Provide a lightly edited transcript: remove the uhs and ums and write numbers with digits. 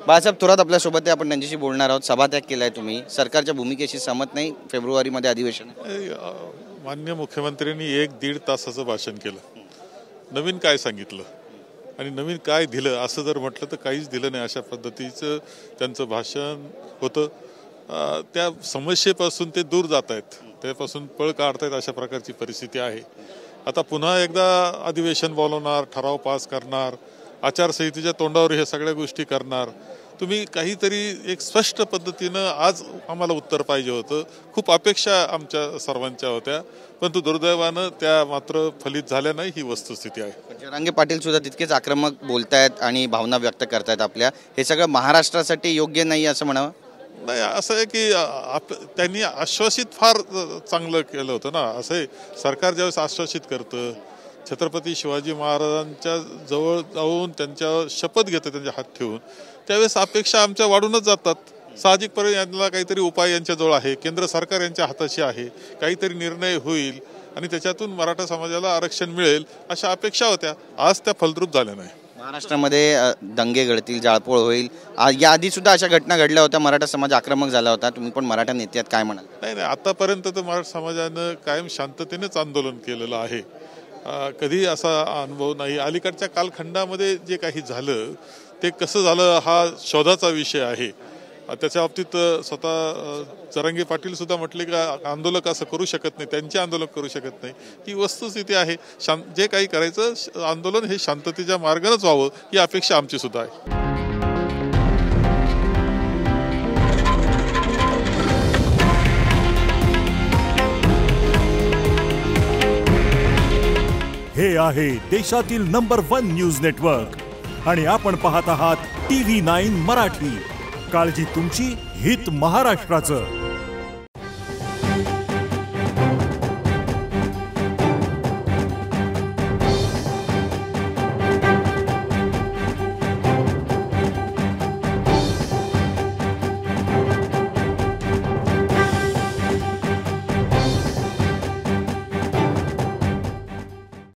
बाळासाहेब थोरात आपल्यासोबत आहे, आपण त्यांच्याशी बोलणार आहोत. सभात्याग केलाय तुम्ही, सरकारच्या भूमिकेशी सहमत नाही, फेब्रुवारीमध्ये अधिवेशन. माननीय मुख्यमंत्र्यांनी 1-1.5 तासाचं भाषण केलं. नवीन काय सांगितलं आणि नवीन काय दिलं असं जर म्हटलं तर काहीच दिलं नाही. अशा पद्धतीचं त्यांचं भाषण होतं. त्या समस्येपासून ते दूर जात आहेत, त्यापासून पळ काढतायत, अशा प्रकारची परिस्थिती आहे. आता पुन्हा एकदा अधिवेशन बोलवणार, ठराव पास करणार, आचारसंहितेच्या तोंडावर हे सगळ्या गोष्टी करणार. तुम्ही काहीतरी एक स्पष्ट पद्धतीनं आज आम्हाला उत्तर पाहिजे होतं. खूप अपेक्षा आमच्या सर्वांच्या होत्या, परंतु दुर्दैवानं त्या मात्र फलित झाल्या नाही, ही वस्तुस्थिती आहे. जरांगे पाटील सुद्धा तितकेच आक्रमक बोलतायत आणि भावना व्यक्त करतायत आपल्या. हे सगळं महाराष्ट्रासाठी योग्य नाही असं म्हणावं. नाही, असं आहे की त्यांनी आश्वासित फार चांगलं केलं होतं ना. असं आहे, सरकार ज्यावेळेस आश्वासित करतं, छत्रपती शिवाजी महाराजांच्या जवळ जाऊन त्यांच्या शपथ घेतं त्यांच्या हात ठेवून, त्यावेळेस अपेक्षा आमच्या वाढूनच जातात. साहजिकपणे यांना काहीतरी उपाय यांच्याजवळ आहे, केंद्र सरकार यांच्या हाताशी आहे, काहीतरी निर्णय होईल आणि त्याच्यातून मराठा समाजाला आरक्षण मिळेल अशा अपेक्षा होत्या. आज त्या फलद्रूप झाल्या नाही. महाराष्ट्रामध्ये दंगे घडतील, जाळपोळ होईल, याआधी सुद्धा अशा घटना घडल्या होत्या. मराठा समाज आक्रमक झाला होता. तुम्ही पण मराठा नेते आहात, काय म्हणाल? नाही, आतापर्यंत तर मराठा समाजानं कायम शांततेनेच आंदोलन केलेलं आहे. कधी असा अनुभव नाही. अलीकडच्या कालखंडामध्ये जे काही झालं ते कसं झालं हा शोधाचा विषय आहे. त्याच्या बाबतीत स्वतः जरांगे पाटील सुद्धा म्हटले की आंदोलक असं करू शकत नाही, त्यांचे आंदोलक करू शकत नाही. ही वस्तुस्थिती आहे. जे काही करायचं आंदोलन हे शांततेच्या मार्गानेच व्हावं, ही अपेक्षा आमची सुद्धा आहे. हे आहे देशातील नंबर 1 न्यूज नेटवर्क आणि आपण पाहत आहात TV9 मराठी. काळजी तुमची, हित महाराष्ट्राचं.